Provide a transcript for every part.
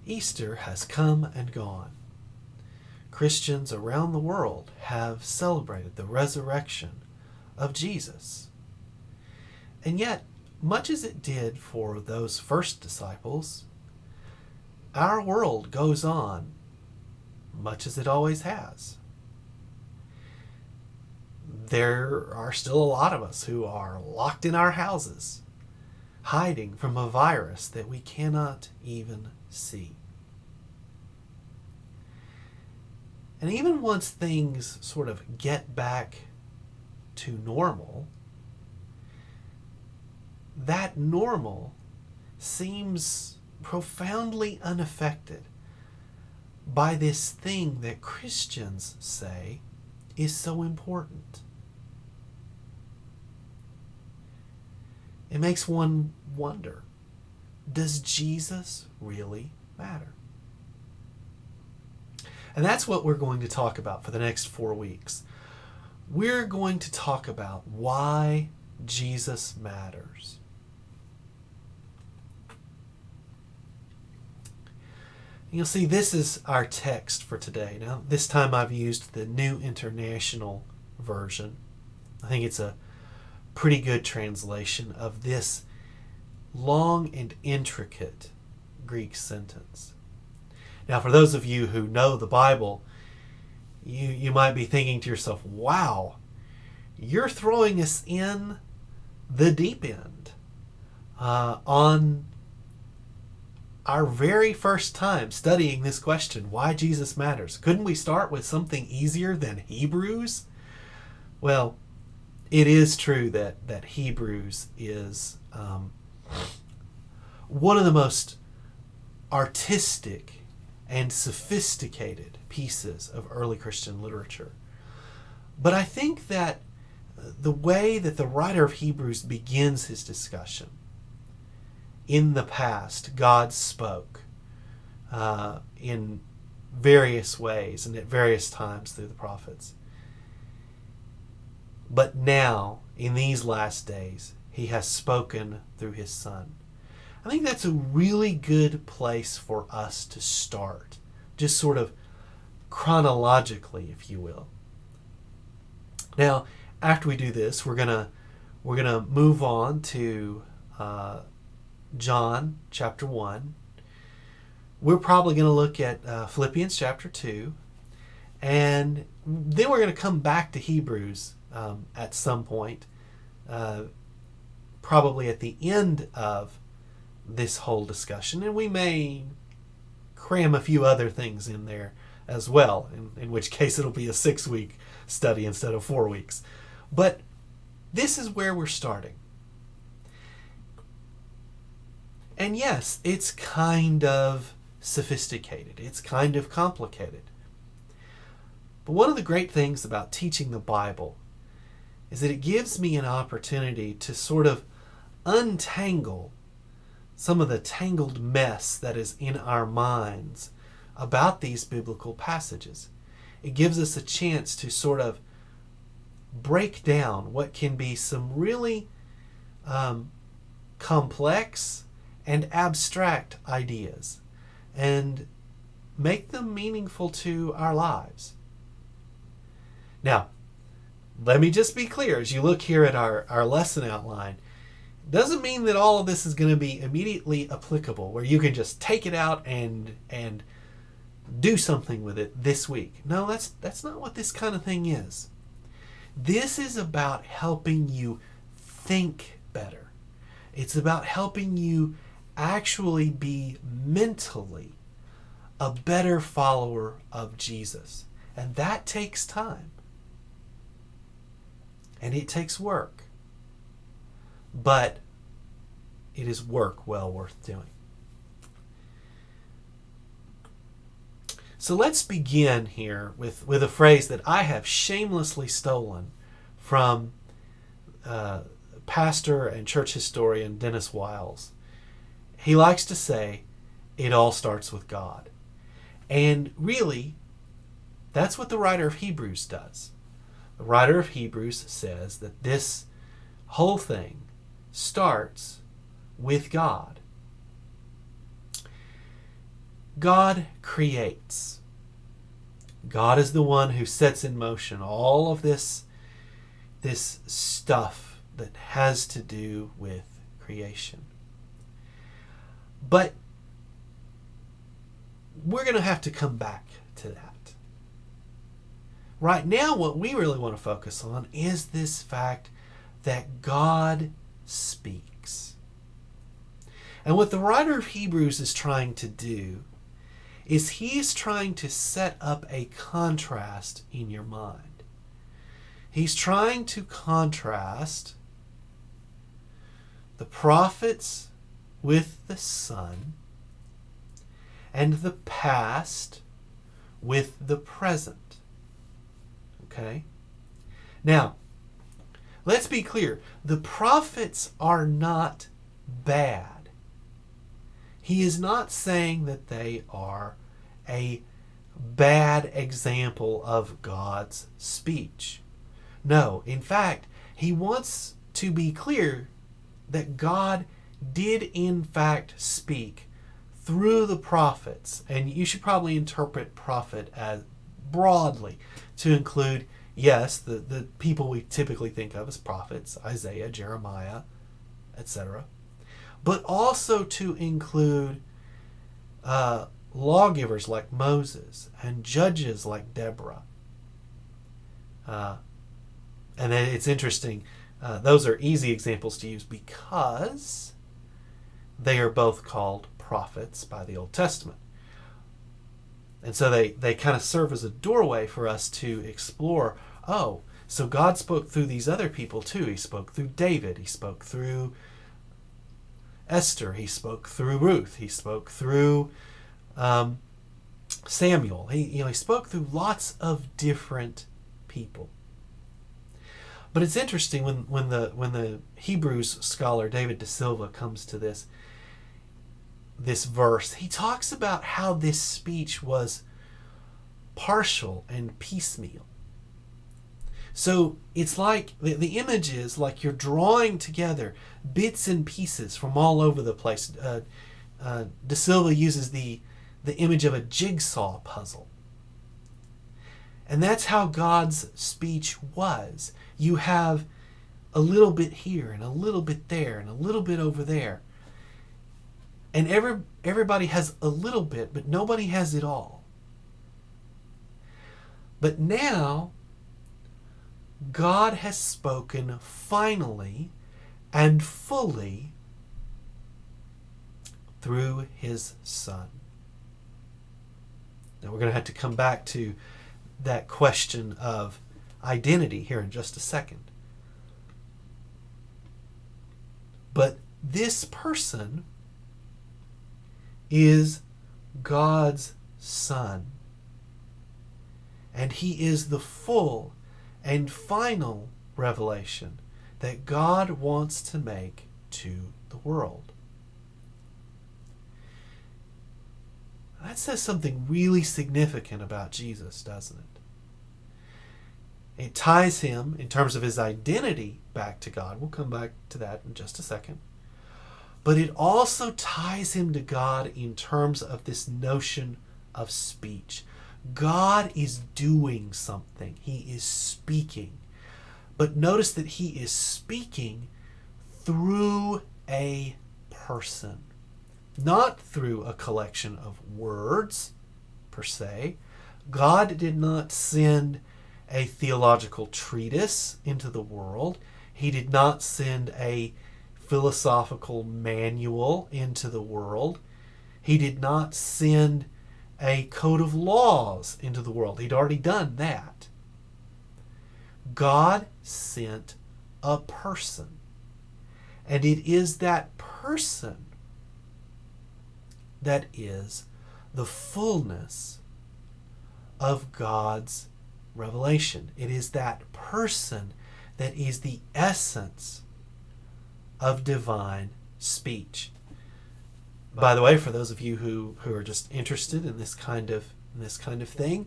Easter has come and gone. Christians around the world have celebrated the resurrection of Jesus. And yet, much as it did for those first disciples, our world goes on much as it always has. There are still a lot of us who are locked in our houses, hiding from a virus that we cannot even see. And even once things sort of get back to normal, that normal seems profoundly unaffected by this thing that Christians say is so important. It makes one wonder, does Jesus really matter? And that's what we're going to talk about for the next 4 weeks. We're going to talk about why Jesus matters. You'll see this is our text for today. Now, this time I've used the New International Version. I think it's a pretty good translation of this long and intricate Greek sentence. Now, for those of you who know the Bible, you might be thinking to yourself, wow, you're throwing us in the deep end on our very first time studying this question, why Jesus matters. Couldn't we start with something easier than Hebrews? Well, it is true that Hebrews is one of the most artistic and sophisticated pieces of early Christian literature. But I think that the way that the writer of Hebrews begins his discussion, in the past, God spoke in various ways and at various times through the prophets. But now, in these last days, he has spoken through his Son. I think that's a really good place for us to start, just sort of chronologically, if you will. Now, after we do this, we're gonna move on to John chapter 1. We're probably going to look at Philippians chapter 2, and then we're going to come back to Hebrews at some point, probably at the end of this whole discussion, and we may cram a few other things in there as well, in which case it'll be a 6-week study instead of 4 weeks. But this is where we're starting. And yes, it's kind of sophisticated. It's kind of complicated. But one of the great things about teaching the Bible is that it gives me an opportunity to sort of untangle some of the tangled mess that is in our minds about these biblical passages. It gives us a chance to sort of break down what can be some really complex and abstract ideas and make them meaningful to our lives. Now, let me just be clear, as you look here at our lesson outline, doesn't mean that all of this is going to be immediately applicable, where you can just take it out and do something with it this week. No, that's not what this kind of thing is. This is about helping you think better. It's about helping you actually be mentally a better follower of Jesus. And that takes time. And it takes work. But it is work well worth doing. So let's begin here with a phrase that I have shamelessly stolen from pastor and church historian Dennis Wiles. He likes to say, it all starts with God. And really, that's what the writer of Hebrews does. The writer of Hebrews says that this whole thing starts with God. God creates. God is the one who sets in motion all of this stuff that has to do with creation. But we're going to have to come back to that. Right now, what we really want to focus on is this fact that God speaks. And what the writer of Hebrews is trying to do is he's trying to set up a contrast in your mind. He's trying to contrast the prophets with the Son and the past with the present. Okay? Now, let's be clear. The prophets are not bad. He is not saying that they are a bad example of God's speech. No, in fact, he wants to be clear that God did in fact speak through the prophets. And you should probably interpret prophet as broadly to include, yes, the people we typically think of as prophets, Isaiah, Jeremiah, etc., but also to include lawgivers like Moses and judges like Deborah. And then it's interesting, those are easy examples to use because they are both called prophets by the Old Testament. And so they kind of serve as a doorway for us to explore, oh, so God spoke through these other people too. He spoke through David. He spoke through Esther. He spoke through Ruth. He spoke through Samuel. He spoke through lots of different people. But it's interesting when the Hebrews scholar David De Silva comes to this verse, he talks about how this speech was partial and piecemeal. So it's like the image is like you're drawing together bits and pieces from all over the place. De Silva uses the image of a jigsaw puzzle. And that's how God's speech was. You have a little bit here and a little bit there and a little bit over there. And everybody has a little bit, but nobody has it all. But now, God has spoken finally and fully through his Son. Now we're going to have to come back to that question of identity here in just a second. But this person is God's Son. And he is the full and final revelation that God wants to make to the world. That says something really significant about Jesus, doesn't it? It ties him, in terms of his identity, back to God. We'll come back to that in just a second. But it also ties him to God in terms of this notion of speech. God is doing something. He is speaking. But notice that he is speaking through a person, not through a collection of words, per se. God did not send a theological treatise into the world. He did not send a philosophical manual into the world. He did not send a code of laws into the world. He'd already done that. God sent a person. And it is that person that is the fullness of God's revelation. It is that person that is the essence of divine speech. By the way, for those of you who are just interested in this kind of thing,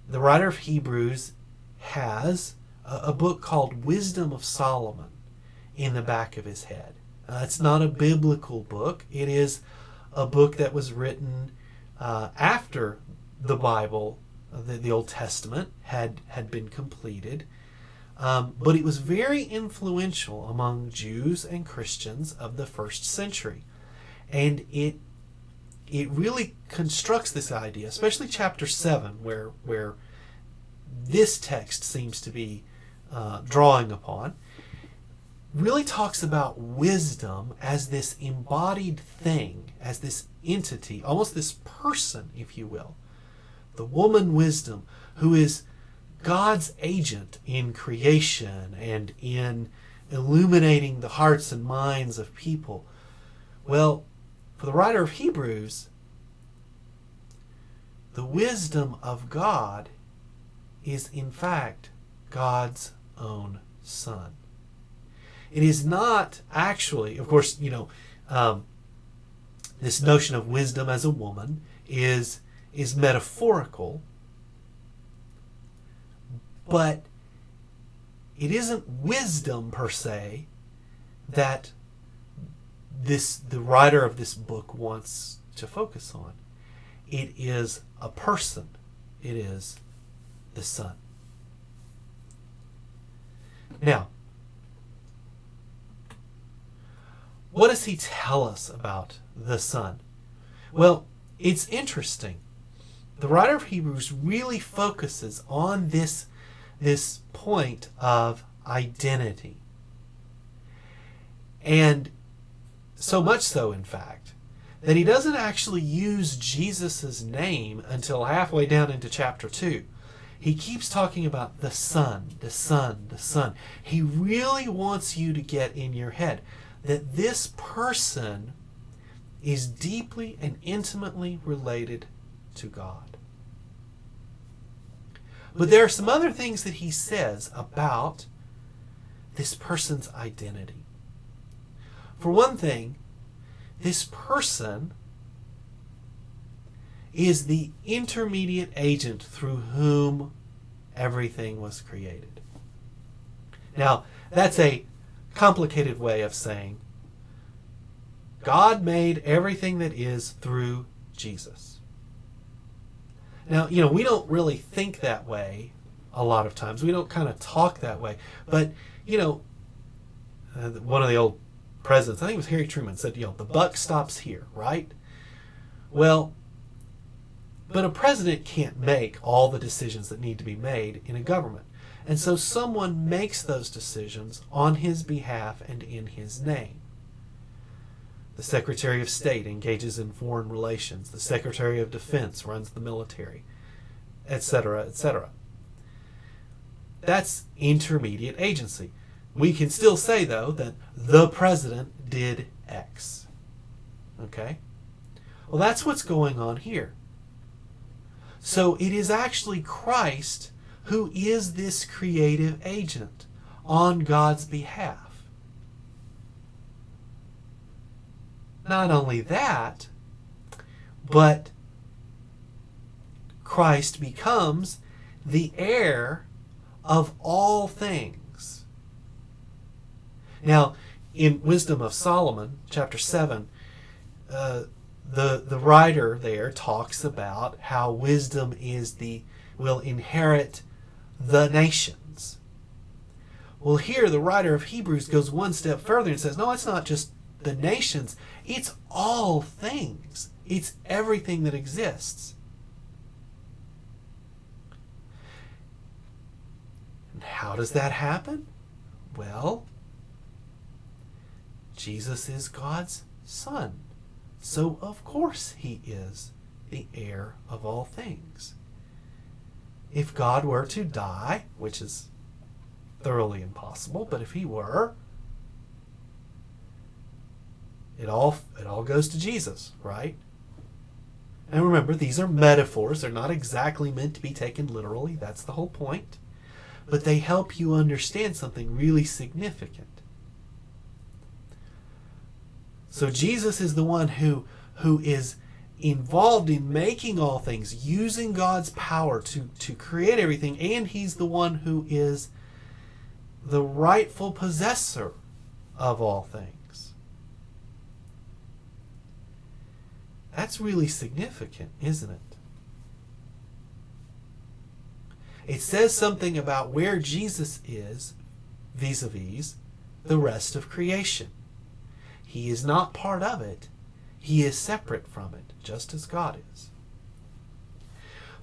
the writer of Hebrews has a book called Wisdom of Solomon in the back of his head. It's not a biblical book. It is a book that was written after the Bible, the Old Testament, had been completed. But it was very influential among Jews and Christians of the first century. And it really constructs this idea, especially chapter 7, where this text seems to be drawing upon, really talks about wisdom as this embodied thing, as this entity, almost this person, if you will. The woman wisdom, who is God's agent in creation and in illuminating the hearts and minds of people. Well, for the writer of Hebrews, the wisdom of God is in fact God's own Son. It is not actually, of course, this notion of wisdom as a woman is metaphorical, but it isn't wisdom per se that the writer of this book wants to focus on. It is a person. It is the Son. Now, what does he tell us about the Son? Well, it's interesting. The writer of Hebrews really focuses on this point of identity. And so much so, in fact, that he doesn't actually use Jesus' name until halfway down into chapter 2. He keeps talking about the Son, the Son, the Son. He really wants you to get in your head that this person is deeply and intimately related to God. But there are some other things that he says about this person's identity. For one thing, this person is the intermediate agent through whom everything was created. Now, that's a complicated way of saying God made everything that is through Jesus. Now, we don't really think that way a lot of times. We don't kind of talk that way. But, one of the old presidents, I think it was Harry Truman, said, the buck stops here, right? Well, but a president can't make all the decisions that need to be made in a government. And so someone makes those decisions on his behalf and in his name. The Secretary of State engages in foreign relations. The Secretary of Defense runs the military, etc., etc. That's intermediate agency. We can still say, though, that the president did X. Okay? Well, that's what's going on here. So it is actually Christ who is this creative agent on God's behalf. Not only that, but Christ becomes the heir of all things. Now, in Wisdom of Solomon, chapter 7, the writer there talks about how wisdom will inherit the nations. Well, here the writer of Hebrews goes one step further and says, no, it's not just the nations, it's all things. It's everything that exists. And how does that happen? Well, Jesus is God's Son. So of course he is the heir of all things. If God were to die, which is thoroughly impossible, but if he were, it all goes to Jesus, right? And remember, these are metaphors. They're not exactly meant to be taken literally. That's the whole point. But they help you understand something really significant. So Jesus is the one who is involved in making all things, using God's power to create everything, and he's the one who is the rightful possessor of all things. That's really significant, isn't it? It says something about where Jesus is vis-a-vis the rest of creation. He is not part of it. He is separate from it, just as God is.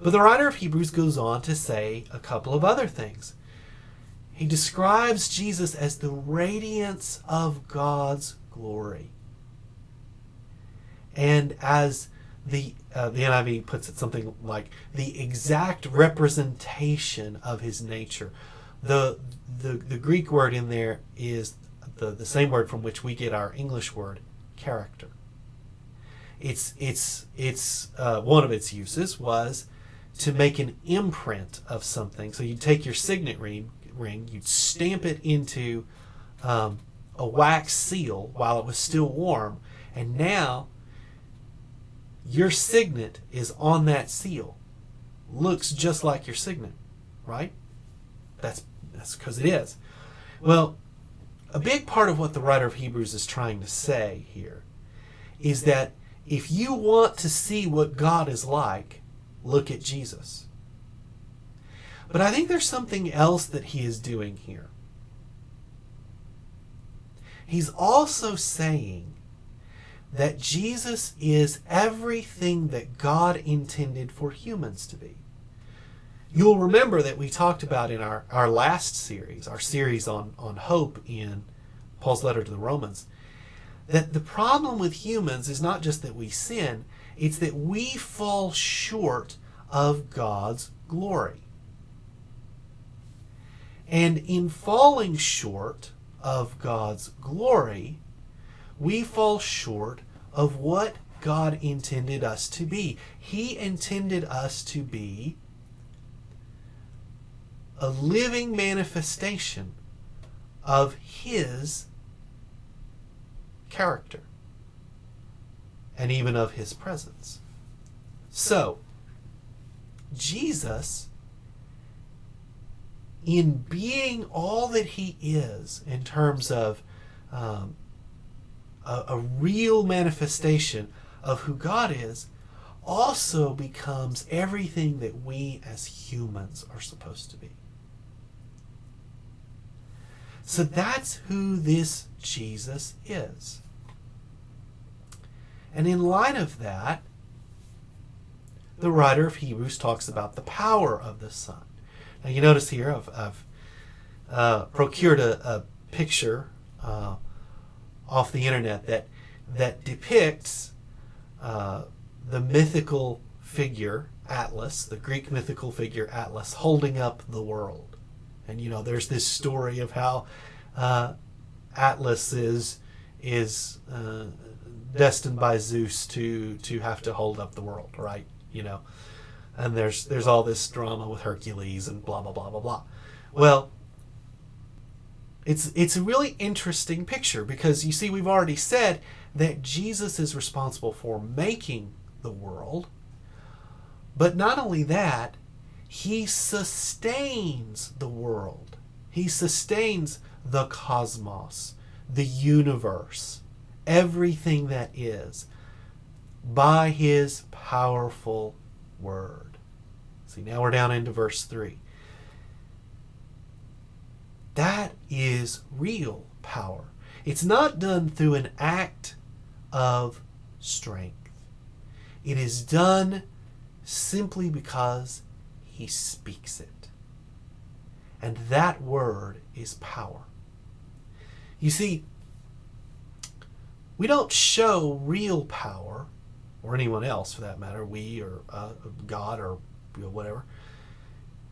But the writer of Hebrews goes on to say a couple of other things. He describes Jesus as the radiance of God's glory. And as the NIV puts it, something like the exact representation of his nature. The Greek word in there is the same word from which we get our English word character. It's one of its uses was to make an imprint of something. So you take your signet ring, you'd stamp it into a wax seal while it was still warm, and now your signet is on that seal. Looks just like your signet, right? That's because it is. Well, a big part of what the writer of Hebrews is trying to say here is that if you want to see what God is like, look at Jesus. But I think there's something else that he is doing here. He's also saying that Jesus is everything that God intended for humans to be. You'll remember that we talked about in our last series, our series on hope in Paul's letter to the Romans, that the problem with humans is not just that we sin, it's that we fall short of God's glory. And in falling short of God's glory, we fall short of what God intended us to be. He intended us to be a living manifestation of his character and even of his presence. So, Jesus, in being all that he is in terms of a real manifestation of who God is, also becomes everything that we as humans are supposed to be. So that's who this Jesus is. And in light of that, the writer of Hebrews talks about the power of the Son. Now you notice here I've procured a picture off the internet that depicts the mythical figure Atlas, the Greek mythical figure Atlas, holding up the world. And there's this story of how Atlas is destined by Zeus to have to hold up the world, right? And there's all this drama with Hercules and blah blah blah blah blah. Well, it's a really interesting picture because you see, we've already said that Jesus is responsible for making the world, but not only that, he sustains the world. He sustains the cosmos, the universe, everything that is, by his powerful word. See, now we're down into verse 3. That is real power. It's not done through an act of strength. It is done simply because he speaks it. And that word is power. You see, we don't show real power, or anyone else for that matter, we or God or whatever,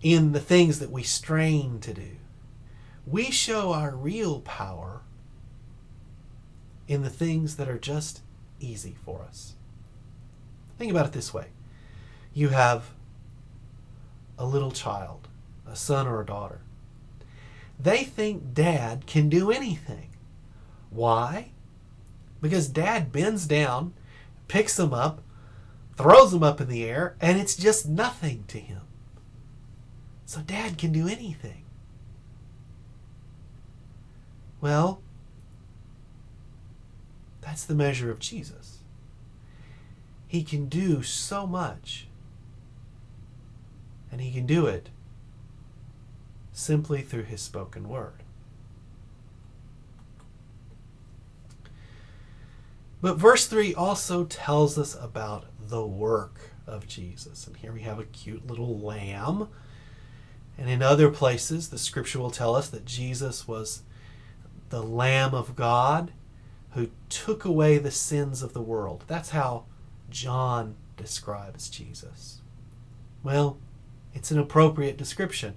in the things that we strain to do. We show our real power in the things that are just easy for us. Think about it this way. You have a little child, a son or a daughter. They think dad can do anything. Why? Because dad bends down, picks them up, throws them up in the air, and it's just nothing to him. So dad can do anything. Well, that's the measure of Jesus. He can do so much. And he can do it simply through his spoken word. But verse 3 also tells us about the work of Jesus. And here we have a cute little lamb. And in other places, the scripture will tell us that Jesus was the Lamb of God who took away the sins of the world. That's how John describes Jesus. Well, it's an appropriate description,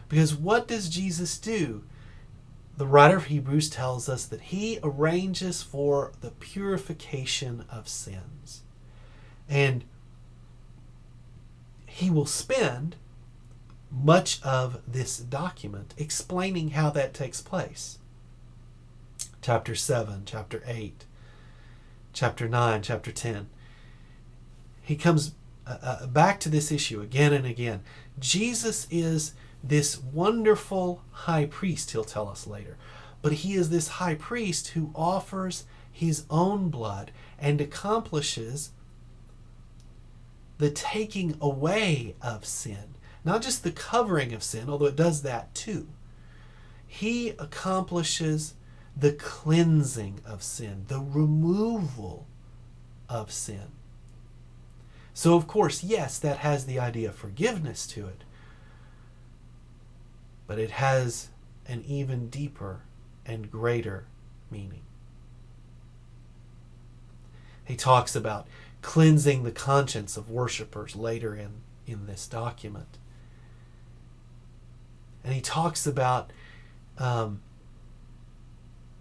because what does Jesus do? The writer of Hebrews tells us that he arranges for the purification of sins. And he will spend much of this document explaining how that takes place. Chapter 7, chapter 8, chapter 9, chapter 10. He comes back to this issue again and again. Jesus is this wonderful high priest, he'll tell us later. But he is this high priest who offers his own blood and accomplishes the taking away of sin. Not just the covering of sin, although it does that too. He accomplishes the cleansing of sin, the removal of sin. So, of course, yes, that has the idea of forgiveness to it. But it has an even deeper and greater meaning. He talks about cleansing the conscience of worshipers later in this document. And he talks about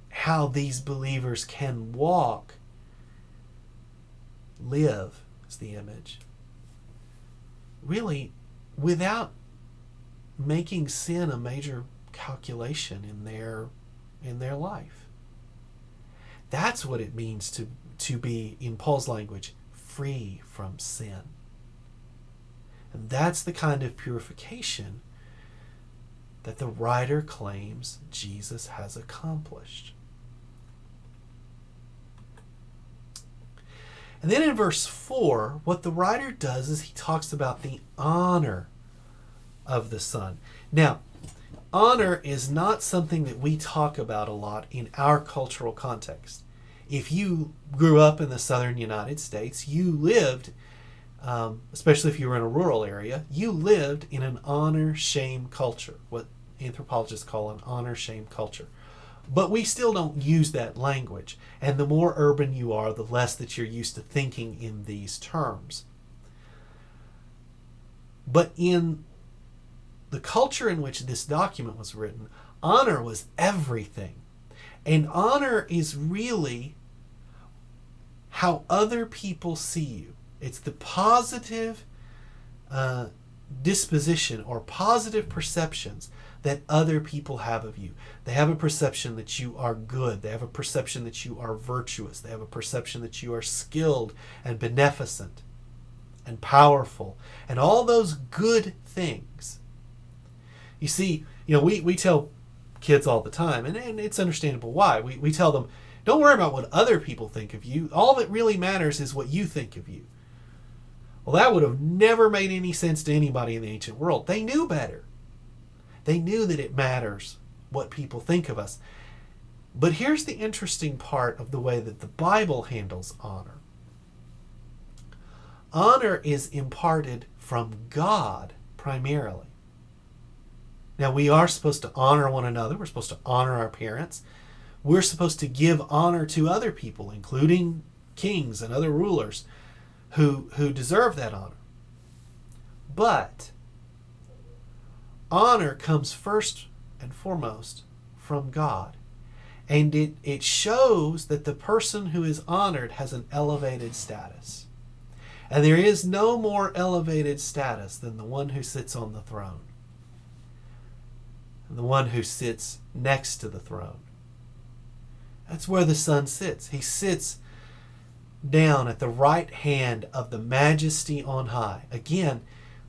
how these believers can live, is the image, really without making sin a major calculation in their life. That's what it means to be, in Paul's language, free from sin. And that's the kind of purification that the writer claims Jesus has accomplished. And then in verse 4, what the writer does is he talks about the honor of the Son. Now, honor is not something that we talk about a lot in our cultural context. If you grew up in the southern United States, you lived, especially if you were in a rural area, you lived in an honor-shame culture, what anthropologists call an honor-shame culture. But we still don't use that language. And the more urban you are, the less that you're used to thinking in these terms. But in the culture in which this document was written, honor was everything. And honor is really how other people see you. It's the positive disposition or positive perceptions that other people have of you. They have a perception that you are good. They have a perception that you are virtuous. They have a perception that you are skilled and beneficent and powerful and all those good things. You see, we tell kids all the time, and it's understandable why. We tell them, don't worry about what other people think of you. All that really matters is what you think of you. Well, that would have never made any sense to anybody in the ancient world. They knew better. They knew that it matters what people think of us. But here's the interesting part of the way that the Bible handles honor. Honor is imparted from God primarily. Now, we are supposed to honor one another. We're supposed to honor our parents. We're supposed to give honor to other people, including kings and other rulers who deserve that honor. But honor comes first and foremost from God. And it shows that the person who is honored has an elevated status. And there is no more elevated status than the one who sits on the throne. The one who sits next to the throne. That's where the Son sits. He sits down at the right hand of the Majesty on high. Again,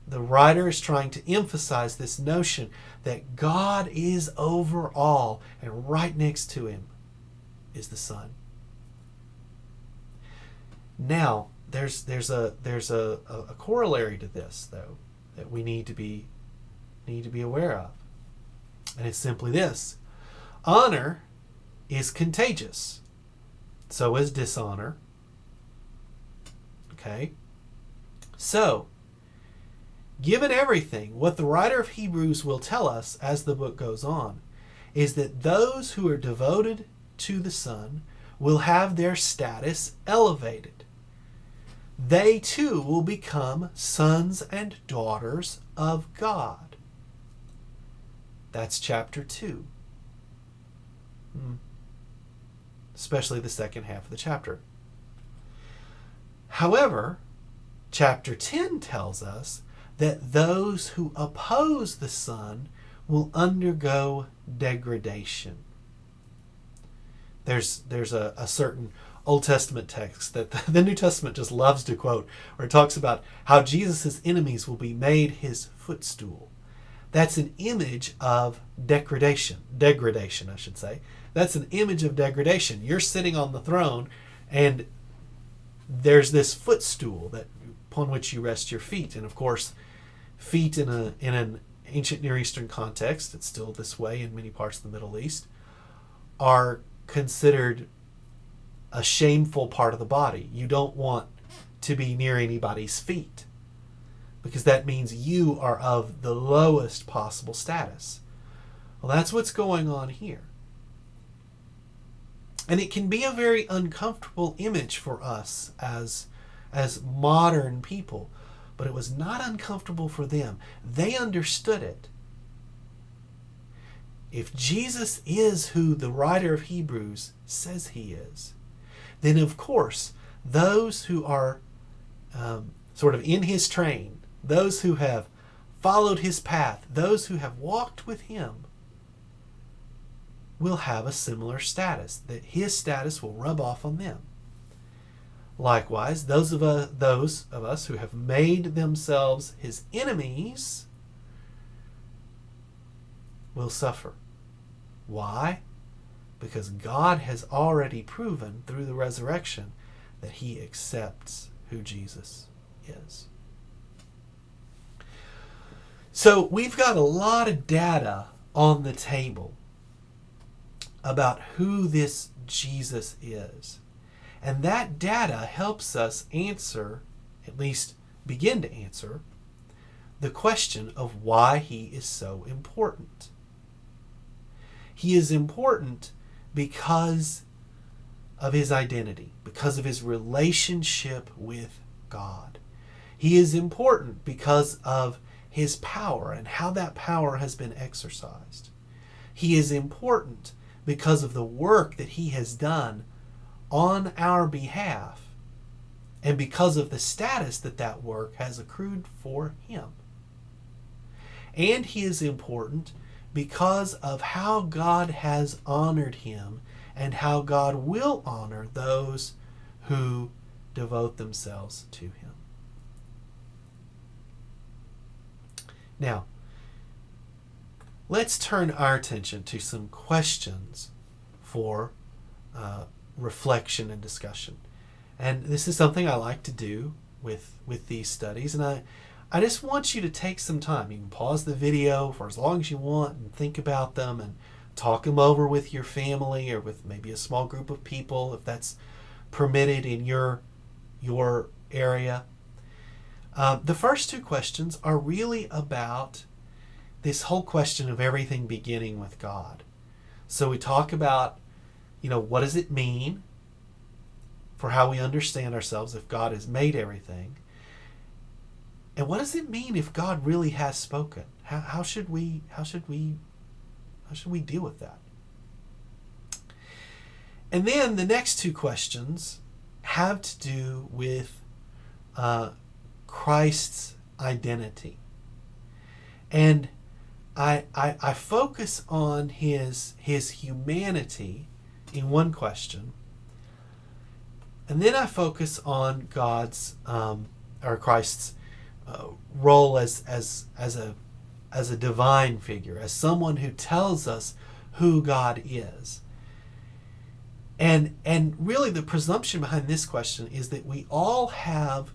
the writer is trying to emphasize this notion that God is over all, and right next to him is the Son. Now, there's a corollary to this, though, that we need to be aware of, and it's simply this: honor is contagious. So is dishonor. Okay? So, given everything, what the writer of Hebrews will tell us as the book goes on is that those who are devoted to the Son will have their status elevated. They too will become sons and daughters of God. That's chapter 2. Especially the second half of the chapter. However, chapter 10 tells us that those who oppose the Son will undergo degradation. There's a certain Old Testament text that the New Testament just loves to quote, where it talks about how Jesus' enemies will be made his footstool. That's an image of degradation, I should say. That's an image of degradation. You're sitting on the throne, and there's this footstool upon which you rest your feet. And of course, feet in an ancient Near Eastern context, it's still this way in many parts of the Middle East, are considered a shameful part of the body. You don't want to be near anybody's feet, because that means you are of the lowest possible status. Well, that's what's going on here. And it can be a very uncomfortable image for us as modern people, but it was not uncomfortable for them. They understood it. If Jesus is who the writer of Hebrews says he is, then of course those who are sort of in his train, those who have followed his path, those who have walked with him, will have a similar status, that his status will rub off on them. Likewise, those of us who have made themselves his enemies will suffer. Why? Because God has already proven through the resurrection that he accepts who Jesus is. So we've got a lot of data on the table about who this Jesus is. And that data helps us answer, at least begin to answer, the question of why he is so important. He is important because of his identity, because of his relationship with God. He is important because of his power and how that power has been exercised. He is important because of the work that he has done on our behalf, and because of the status that work has accrued for him. And he is important because of how God has honored him and how God will honor those who devote themselves to him. Now, let's turn our attention to some questions for reflection and discussion. And this is something I like to do with these studies, and I just want you to take some time. You can pause the video for as long as you want and think about them and talk them over with your family or with maybe a small group of people if that's permitted in your area. The first two questions are really about this whole question of everything beginning with God. So we talk about, what does it mean for how we understand ourselves if God has made everything? And what does it mean if God really has spoken? How should we deal with that? And then the next two questions have to do with Christ's identity. And I focus on his humanity in one question, and then I focus on God's or Christ's role as a divine figure, as someone who tells us who God is. And really the presumption behind this question is that we all have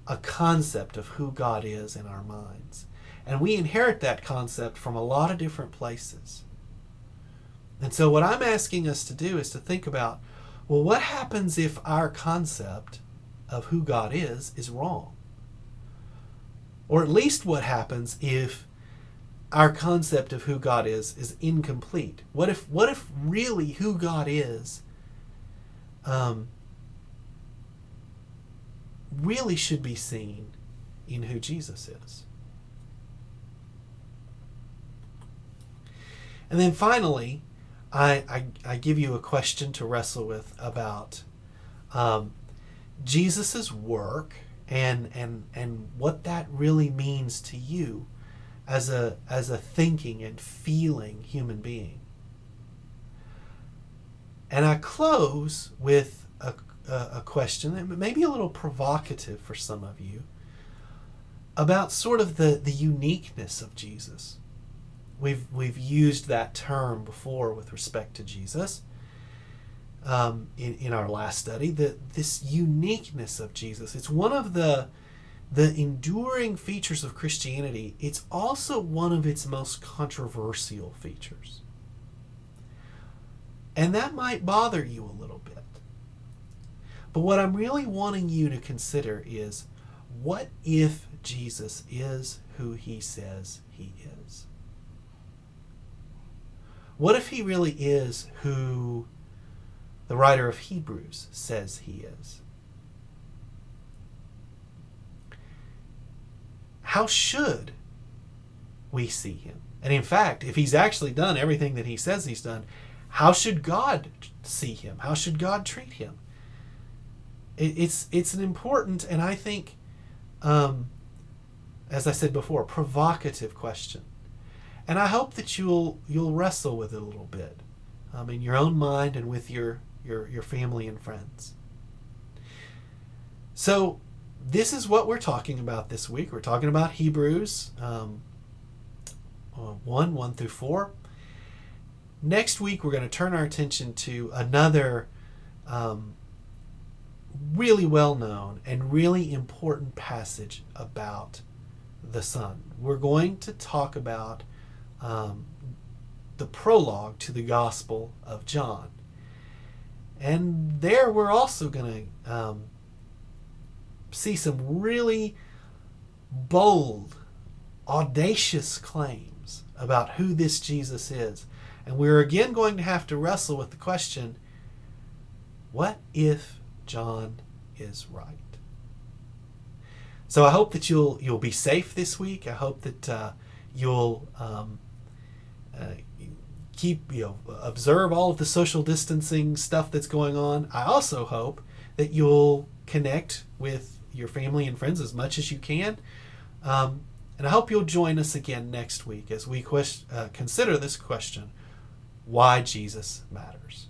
a concept of who God is in our minds. And we inherit that concept from a lot of different places. And so what I'm asking us to do is to think about, well, what happens if our concept of who God is wrong? Or at least what happens if our concept of who God is incomplete? What if really who God is really should be seen in who Jesus is? And then finally, I give you a question to wrestle with about Jesus's work and what that really means to you as a thinking and feeling human being. And I close with a question that may be a little provocative for some of you about sort of the uniqueness of Jesus. We've used that term before with respect to Jesus in our last study. This uniqueness of Jesus. It's one of the enduring features of Christianity. It's also one of its most controversial features. And that might bother you a little bit. But what I'm really wanting you to consider is, what if Jesus is who he says he is? What if he really is who the writer of Hebrews says he is? How should we see him? And in fact, if he's actually done everything that he says he's done, how should God see him? How should God treat him? It's an important, and I think, as I said before, provocative question. And I hope that you'll wrestle with it a little bit in your own mind and with your family and friends. So this is what we're talking about this week. We're talking about Hebrews 1 through 4. Next week, we're going to turn our attention to another really well-known and really important passage about the Son. We're going to talk about the prologue to the Gospel of John. And there we're also going to see some really bold, audacious claims about who this Jesus is. And we're again going to have to wrestle with the question, what if John is right? So I hope that you'll be safe this week. I hope that you'll observe all of the social distancing stuff that's going on. I also hope that you'll connect with your family and friends as much as you can. And I hope you'll join us again next week as we consider this question, why Jesus matters.